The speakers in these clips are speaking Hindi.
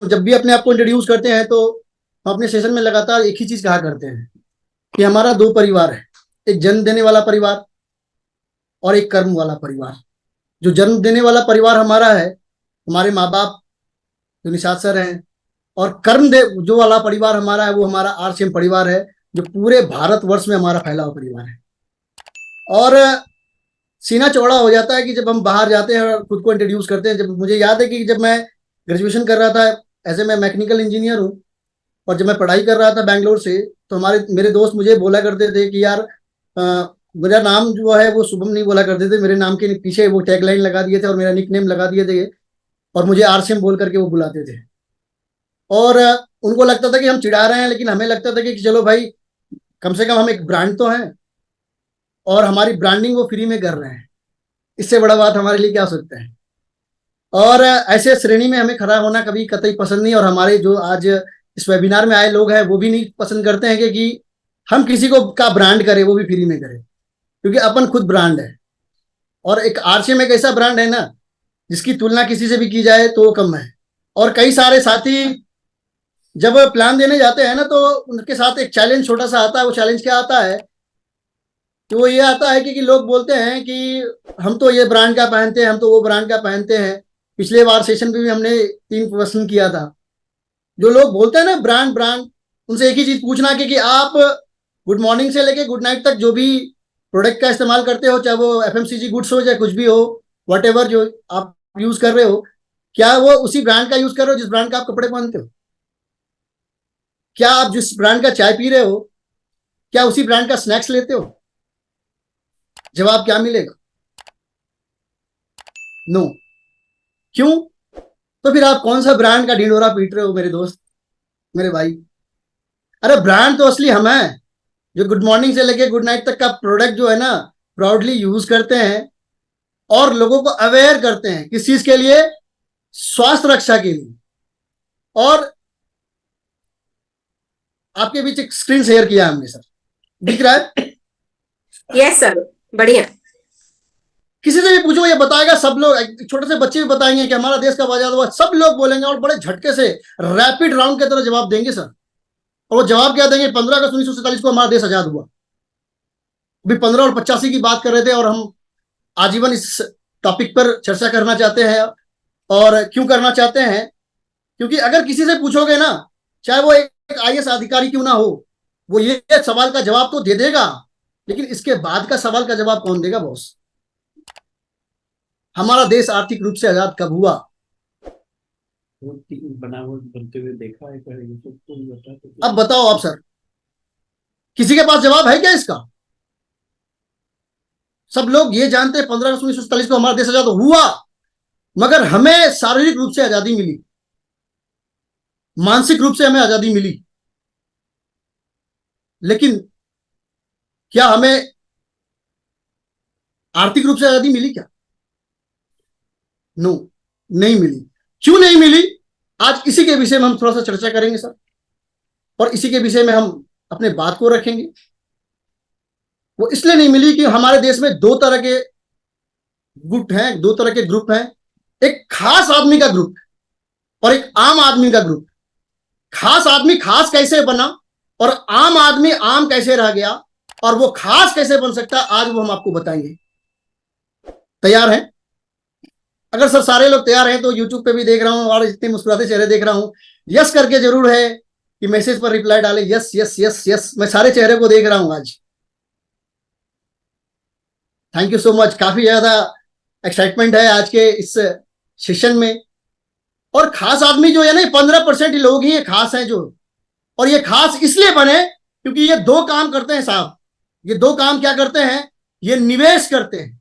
जब भी अपने आप को इंट्रोड्यूस करते हैं तो हम अपने सेशन में लगातार एक ही चीज कहा करते हैं कि हमारा दो परिवार है, एक जन्म देने वाला परिवार और एक कर्म वाला परिवार। जो जन्म देने वाला परिवार हमारा है, हमारे माँ बाप जो निषाद सर हैं, और कर्म दे जो वाला परिवार हमारा है वो हमारा आरसीएम परिवार है, जो पूरे भारतवर्ष में हमारा फैला हुआ परिवार है। और सीना चौड़ा हो जाता है कि जब हम बाहर जाते हैं और खुद को इंट्रोड्यूस करते हैं। जब मुझे याद है कि जब मैं ग्रेजुएशन कर रहा था, ऐसे मैं मैकेनिकल इंजीनियर हूँ, और जब मैं पढ़ाई कर रहा था बैंगलोर से, तो मेरे दोस्त मुझे बोला करते थे कि यार मेरा नाम जो है वो शुभम नहीं बोला करते थे, मेरे नाम के पीछे वो टैगलाइन लगा दिए थे और मेरा निक नेम लगा दिए थे, और मुझे आरसीएम बोल करके वो बुलाते थे। और उनको लगता था कि हम चिढ़ा रहे हैं, लेकिन हमें लगता था कि चलो भाई, कम से कम हम एक ब्रांड तो हैं और हमारी ब्रांडिंग वो फ्री में कर रहे हैं। इससे बड़ा बात हमारे लिए क्या हो सकता है। और ऐसे श्रेणी में हमें खड़ा होना कभी कतई पसंद नहीं, और हमारे जो आज इस वेबिनार में आए लोग हैं वो भी नहीं पसंद करते हैं कि हम किसी को का ब्रांड करें, वो भी फ्री में करें, क्योंकि अपन खुद ब्रांड है। और एक आरसीएम एक ऐसा ब्रांड है ना, जिसकी तुलना किसी से भी की जाए तो वो कम है। और कई सारे साथी जब प्लान देने जाते हैं ना, तो उनके साथ एक चैलेंज छोटा सा आता है। वो चैलेंज क्या आता है कि वो ये आता है कि लोग बोलते हैं कि हम तो ये ब्रांड का पहनते हैं, हम तो वो ब्रांड का पहनते हैं। पिछले बार सेशन पे भी हमने 3 प्रश्न किया था। जो लोग बोलते हैं ना ब्रांड ब्रांड, उनसे एक ही चीज पूछना कि आप गुड मॉर्निंग से लेके गुड नाइट तक जो भी प्रोडक्ट का इस्तेमाल करते हो, चाहे वो एफएमसीजी गुड्स हो चाहे कुछ भी हो, वट एवर जो आप यूज कर रहे हो, क्या वो उसी ब्रांड का यूज कर रहे हो जिस ब्रांड का आप कपड़े पहनते हो? क्या आप जिस ब्रांड का चाय पी रहे हो, क्या उसी ब्रांड का स्नैक्स लेते हो? जवाब क्या मिलेगा? नो। क्यों? तो फिर आप कौन सा ब्रांड का ढिंडोरा पीट रहे हो मेरे दोस्त, मेरे भाई? अरे ब्रांड तो असली हम है, जो गुड मॉर्निंग से लेके गुड नाइट तक का प्रोडक्ट जो है ना, प्राउडली यूज करते हैं और लोगों को अवेयर करते हैं। किस चीज के लिए? स्वास्थ्य रक्षा के लिए। और आपके बीच एक स्क्रीन शेयर किया हमने सर, दिख रहा है? यस सर, बढ़िया। किसी से भी पूछो ये बताएगा, सब लोग, छोटे से बच्चे भी बताएंगे कि हमारा देश कब आजाद हुआ, सब लोग बोलेंगे और बड़े झटके से रैपिड राउंड की तरह जवाब देंगे सर। और वो जवाब क्या देंगे? 15 अगस्त 1947 को हमारा देश आजाद हुआ। अभी 15 और 85 की बात कर रहे थे, और हम आजीवन इस टॉपिक पर चर्चा करना चाहते हैं। और क्यों करना चाहते हैं? क्योंकि अगर किसी से पूछोगे ना, चाहे वो एक आईएएस अधिकारी क्यों ना हो, वो ये सवाल का जवाब तो दे देगा, लेकिन इसके बाद का सवाल का जवाब कौन देगा बॉस? हमारा देश आर्थिक रूप से आजाद कब हुआ? बनावट बनते हुए देखा है कहीं तो अब बताओ आप सर, किसी के पास जवाब है क्या इसका? सब लोग ये जानते हैं 15 अगस्त 1947 को हमारा देश आजाद हुआ, मगर हमें शारीरिक रूप से आजादी मिली, मानसिक रूप से हमें आजादी मिली, लेकिन क्या हमें आर्थिक रूप से आजादी मिली क्या? नो, नहीं मिली। क्यों नहीं मिली? आज इसी के विषय में हम थोड़ा सा चर्चा करेंगे सर, और इसी के विषय में हम अपने बात को रखेंगे। वो इसलिए नहीं मिली कि हमारे देश में दो तरह के गुट हैं, दो तरह के ग्रुप हैं। एक खास आदमी का ग्रुप और एक आम आदमी का ग्रुप। खास आदमी खास कैसे बना और आम आदमी आम कैसे रह गया, और वो खास कैसे बन सकता है, आज वो हम आपको बताएंगे। तैयार हैं? अगर सर सारे लोग तैयार हैं तो यूट्यूब पे भी देख रहा हूं और इतने मुस्कुराते चेहरे देख रहा हूं, यस करके जरूर है कि मैसेज पर रिप्लाई डाले, यस यस यस यस। मैं सारे चेहरे को देख रहा हूं आज। Thank you so much. काफी ज्यादा एक्साइटमेंट है आज के इस सेशन में। और खास आदमी जो है ना, 15% लोग ही खास हैं जो, और ये खास इसलिए बने क्योंकि ये दो काम करते हैं साहब। ये दो काम क्या करते हैं? ये निवेश करते हैं।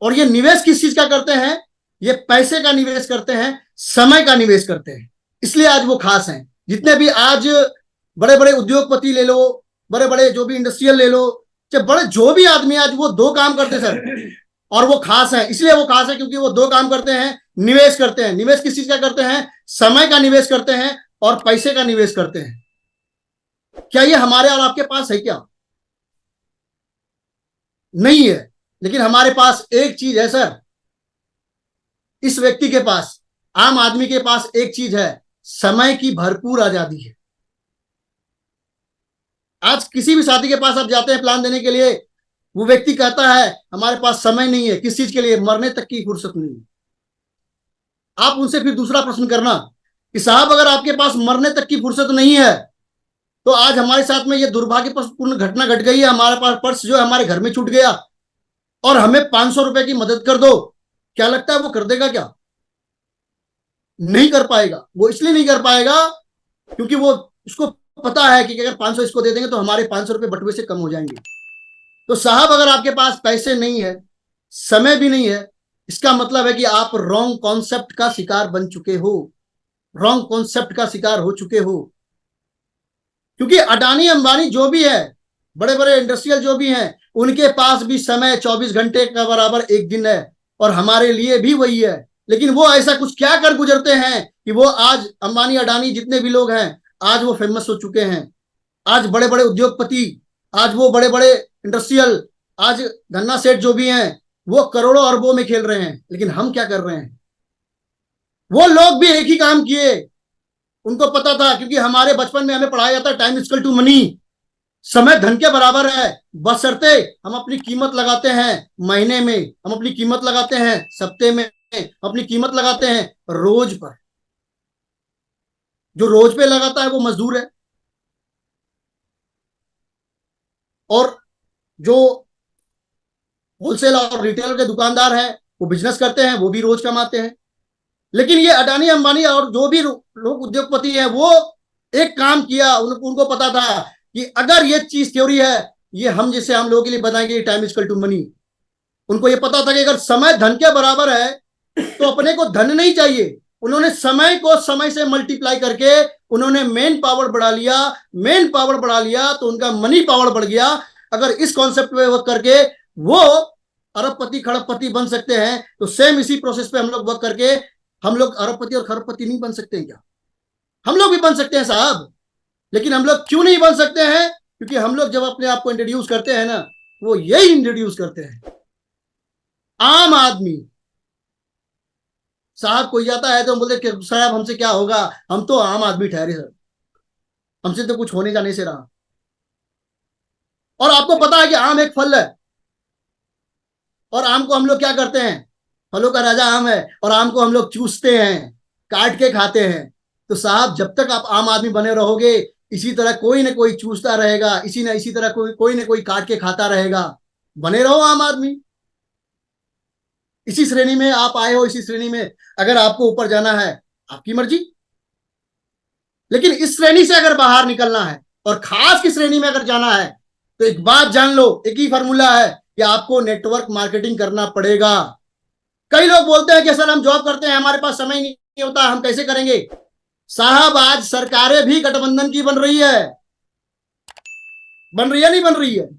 और ये निवेश किस चीज का करते हैं? ये पैसे का निवेश करते हैं, समय का निवेश करते हैं। इसलिए आज वो खास हैं। जितने भी आज बड़े बड़े उद्योगपति ले लो, बड़े बड़े जो भी इंडस्ट्रियल ले लो, चाहे बड़े जो भी आदमी, आज वो दो काम करते सर, और वो खास है। इसलिए वो खास है क्योंकि वो दो काम करते हैं, निवेश करते हैं। निवेश किस चीज का करते हैं? समय का निवेश करते हैं और पैसे का निवेश करते हैं। क्या ये हमारे और आपके पास है क्या? नहीं है। लेकिन हमारे पास एक चीज है सर, इस व्यक्ति के पास, आम आदमी के पास एक चीज है, समय की भरपूर आजादी है। आज किसी भी साथी के पास आप जाते हैं प्लान देने के लिए, वो व्यक्ति कहता है हमारे पास समय नहीं है, किस चीज के लिए, मरने तक की फुर्सत नहीं है। आप उनसे फिर दूसरा प्रश्न करना कि साहब अगर आपके पास मरने तक की फुर्सत नहीं है तो आज हमारे साथ में ये दुर्भाग्यपूर्ण घटना घट गई है, हमारे पास पर्स जो है हमारे घर में छूट गया और हमें 500 रुपए की मदद कर दो, क्या लगता है वो कर देगा क्या? नहीं कर पाएगा। वो इसलिए नहीं कर पाएगा क्योंकि वो उसको पता है कि अगर 500 इसको दे देंगे तो हमारे 500 रुपए बटुए से कम हो जाएंगे। तो साहब अगर आपके पास पैसे नहीं है, समय भी नहीं है, इसका मतलब है कि आप रॉन्ग कॉन्सेप्ट का शिकार बन चुके हो, रॉन्ग कॉन्सेप्ट का शिकार हो चुके हो। क्योंकि अडानी अंबानी जो भी है, बड़े बड़े इंडस्ट्रियल जो भी हैं, उनके पास भी समय 24 घंटे का बराबर एक दिन है और हमारे लिए भी वही है। लेकिन वो ऐसा कुछ क्या कर गुजरते हैं कि वो आज अंबानी अडानी जितने भी लोग हैं आज वो फेमस हो चुके हैं, आज बड़े बड़े उद्योगपति, आज वो बड़े बड़े इंडस्ट्रियल, आज धन्ना सेठ जो भी हैं वो करोड़ों अरबों में खेल रहे हैं। लेकिन हम क्या कर रहे हैं? वो लोग भी एक ही काम किए, उनको पता था, क्योंकि हमारे बचपन में हमें पढ़ाया जाता है टाइम इक्वल टू मनी, समय धन के बराबर है, बशर्ते हम अपनी कीमत लगाते हैं महीने में, हम अपनी कीमत लगाते हैं सप्ते में, अपनी कीमत लगाते हैं रोज पर। जो रोज पे लगाता है वो मजदूर है और जो होलसेल और रिटेल के दुकानदार हैं वो बिजनेस करते हैं, वो भी रोज कमाते हैं। लेकिन ये अडानी अंबानी और जो भी लोग उद्योगपति हैं वो एक काम किया, उनको पता था कि अगर ये चीज थ्योरी है, ये हम जैसे हम लोगों के लिए बताएंगे time is equal to money. उनको ये पता था कि अगर समय धन के बराबर है तो अपने को धन नहीं चाहिए। उन्होंने समय को समय से मल्टीप्लाई करके उन्होंने मेन पावर बढ़ा लिया, मेन पावर बढ़ा लिया तो उनका मनी पावर बढ़ गया। अगर इस कॉन्सेप्ट पे वर्क करके वो अरबपति खरबपति बन सकते हैं तो सेम इसी प्रोसेस पे हम लोग वर्क करके हम लोग अरबपति और खरबपति नहीं बन सकते हैं क्या? हम लोग भी बन सकते हैं साहब। लेकिन हम लोग क्यों नहीं बन सकते हैं? क्योंकि हम लोग जब अपने आप को इंट्रोड्यूस करते हैं ना, वो यही इंट्रोड्यूस करते हैं आम आदमी। साहब कोई जाता है तो हम बोलते साहब हमसे क्या होगा, हम तो आम आदमी ठहरे सर, हमसे तो कुछ होने जाने से रहा। और आपको पता है कि आम एक फल है और आम को हम लोग क्या करते हैं, फलों का राजा आम है और आम को हम लोग चूसते हैं, काट के खाते हैं। तो साहब जब तक आप आम आदमी बने रहोगे इसी तरह कोई ना कोई चूसता रहेगा, इसी तरह कोई ना कोई काट के खाता रहेगा। बने रहो आम आदमी, इसी श्रेणी में आप आए हो, इसी श्रेणी में अगर आपको ऊपर जाना है आपकी मर्जी। लेकिन इस श्रेणी से अगर बाहर निकलना है और खास की श्रेणी में अगर जाना है तो एक बात जान लो, एक ही फॉर्मूला है कि आपको नेटवर्क मार्केटिंग करना पड़ेगा। कई लोग बोलते हैं कि सर हम जॉब करते हैं, हमारे पास समय नहीं होता, हम कैसे करेंगे? साहब आज सरकारें भी गठबंधन की बन रही है, बन रही है नहीं बन रही है?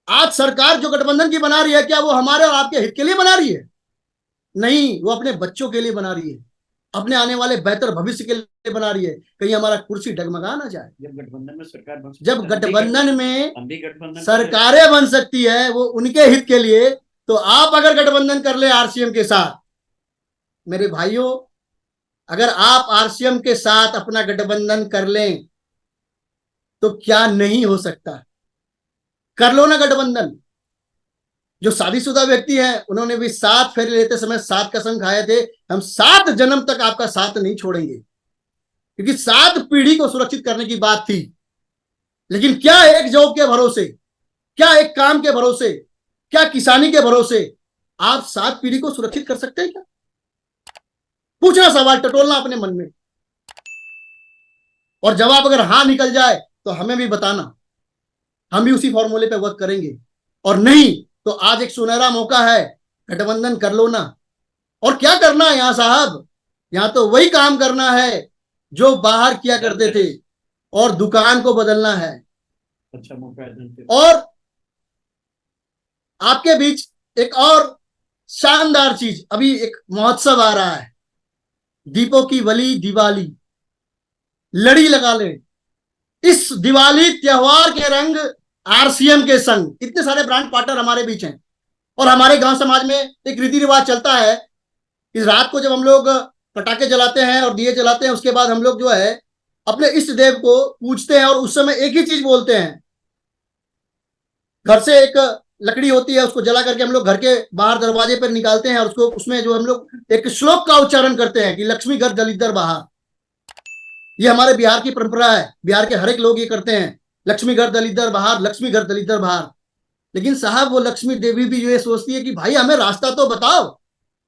आज सरकार जो गठबंधन की बना रही है, क्या वो हमारे और आपके हित के लिए बना रही है? नहीं, वो अपने बच्चों के लिए बना रही है, अपने आने वाले बेहतर भविष्य के लिए बना रही है, कहीं हमारा कुर्सी डगमगा ना जाए। जब गठबंधन में सरकार बन सकती जब गठबंधन में हम भी गठबंधन सरकारें बन सकती है वो उनके हित के लिए, तो आप अगर गठबंधन कर ले आरसीएम के साथ, मेरे भाइयों, अगर आप आरसीएम के साथ अपना गठबंधन कर लें तो क्या नहीं हो सकता? कर लो ना गठबंधन। जो शादीशुदा व्यक्ति हैं उन्होंने भी 7 फेरे लेते समय 7 कसम खाए थे, हम 7 जन्म तक आपका साथ नहीं छोड़ेंगे, क्योंकि 7 पीढ़ी को सुरक्षित करने की बात थी। लेकिन क्या एक जॉब के भरोसे, क्या एक काम के भरोसे, क्या किसानी के भरोसे आप 7 पीढ़ी को सुरक्षित कर सकते हैं क्या? पूछना सवाल, टटोलना अपने मन में, और जवाब अगर हाँ निकल जाए तो हमें भी बताना, हम भी उसी फॉर्मूले पे वर्क करेंगे। और नहीं तो आज एक सुनहरा मौका है, गठबंधन कर लो ना। और क्या करना है यहां साहब? यहां तो वही काम करना है जो बाहर किया करते थे और दुकान को बदलना है। अच्छा मौका है। और आपके बीच एक और शानदार चीज, अभी एक महोत्सव आ रहा है, दीपों की वली दिवाली, लड़ी लगा ले। इस दिवाली त्योहार के रंग आरसीएम के संग। इतने सारे ब्रांड पार्टनर हमारे बीच हैं और हमारे गांव समाज में एक रीति रिवाज चलता है, इस रात को जब हम लोग पटाखे जलाते हैं और दिए जलाते हैं। उसके बाद हम लोग जो है अपने इष्ट देव को पूजते हैं और उस समय एक ही चीज बोलते हैं। घर से एक लकड़ी होती है, उसको जला करके हम लोग घर के बाहर दरवाजे पर निकालते हैं और उसको उसमें जो हम लोग एक श्लोक का उच्चारण करते हैं कि लक्ष्मी घर दलिद्दर बाहर। ये हमारे बिहार की परंपरा है, बिहार के हर एक लोग ये करते हैं, लक्ष्मी घर दलिद्दर बाहर, लक्ष्मी घर दलिद्दर बाहर। लेकिन साहब वो लक्ष्मी देवी भी ये सोचती है कि भाई हमें रास्ता तो बताओ,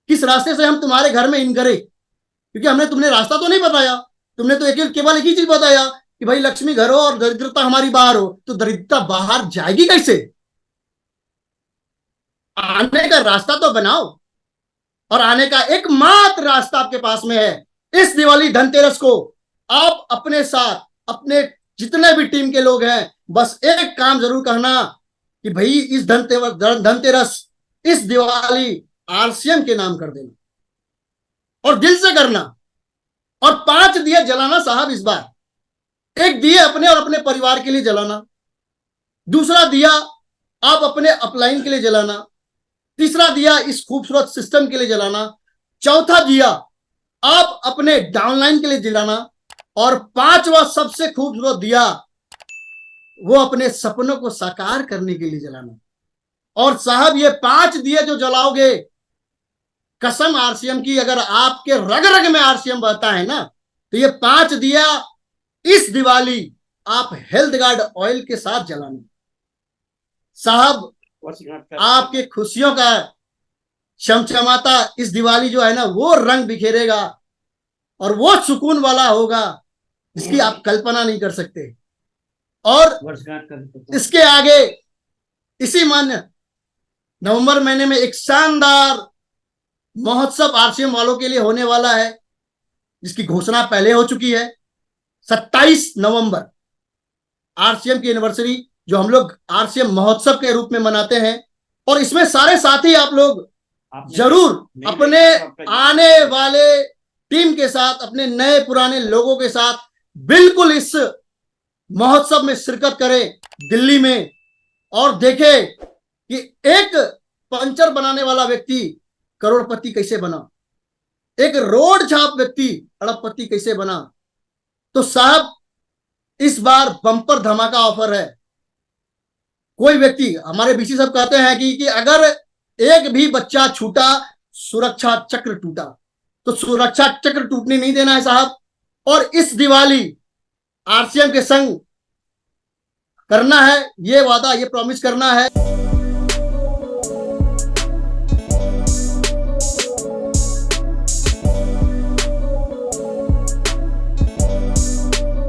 किस रास्ते से हम तुम्हारे घर में इन करें, क्योंकि हमने तुमने रास्ता तो नहीं बताया। तुमने तो केवल एक ही चीज बताया कि भाई लक्ष्मी घर हो और दरिद्रता हमारी बाहर हो। तो दरिद्रता बाहर जाएगी कैसे? आने का रास्ता तो बनाओ। और आने का एकमात्र रास्ता आपके पास में है। इस दिवाली धनतेरस को आप अपने साथ, अपने जितने भी टीम के लोग हैं, बस एक काम जरूर करना कि भाई इस धनतेरस, इस दिवाली आरसीएम के नाम कर देना और दिल से करना। और 5 दिए जलाना साहब इस बार। एक दिए अपने और अपने परिवार के लिए जलाना, दूसरा दिया आप अपने अपलाइन के लिए जलाना, तीसरा दिया इस खूबसूरत सिस्टम के लिए जलाना, चौथा दिया आप अपने डाउनलाइन के लिए जलाना, और 5वां सबसे खूबसूरत दिया वो अपने सपनों को साकार करने के लिए जलाना। और साहब ये 5 दिए जो जलाओगे, कसम आरसीएम की, अगर आपके रग रग में आरसीएम बहता है ना, तो ये 5 दिया इस दिवाली आप हेल्थ गार्ड ऑयल के साथ जलाना। साहब आपके खुशियों का चमचमाता इस दिवाली जो है ना, वो रंग बिखेरेगा और वो सुकून वाला होगा जिसकी आप कल्पना नहीं कर सकते। और इसके आगे इसी मान्य नवंबर महीने में एक शानदार महोत्सव आरसीएम वालों के लिए होने वाला है, जिसकी घोषणा पहले हो चुकी है। 27 नवंबर आरसीएम की एनिवर्सरी जो हम लोग आरसीएम महोत्सव के रूप में मनाते हैं। और इसमें सारे साथी आप लोग जरूर अपने आने वाले टीम के साथ, अपने नए पुराने लोगों के साथ बिल्कुल इस महोत्सव में शिरकत करें दिल्ली में, और देखें कि एक पंचर बनाने वाला व्यक्ति करोड़पति कैसे बना, एक रोड छाप व्यक्ति अरबपति कैसे बना। तो साहब इस बार बम्पर धमाका ऑफर है। कोई व्यक्ति, हमारे बीसी साहब कहते हैं कि अगर एक भी बच्चा छूटा सुरक्षा चक्र टूटा। तो सुरक्षा चक्र टूटने नहीं देना है साहब। और इस दिवाली आरसीएम के संग करना है, ये वादा, ये प्रॉमिस करना है।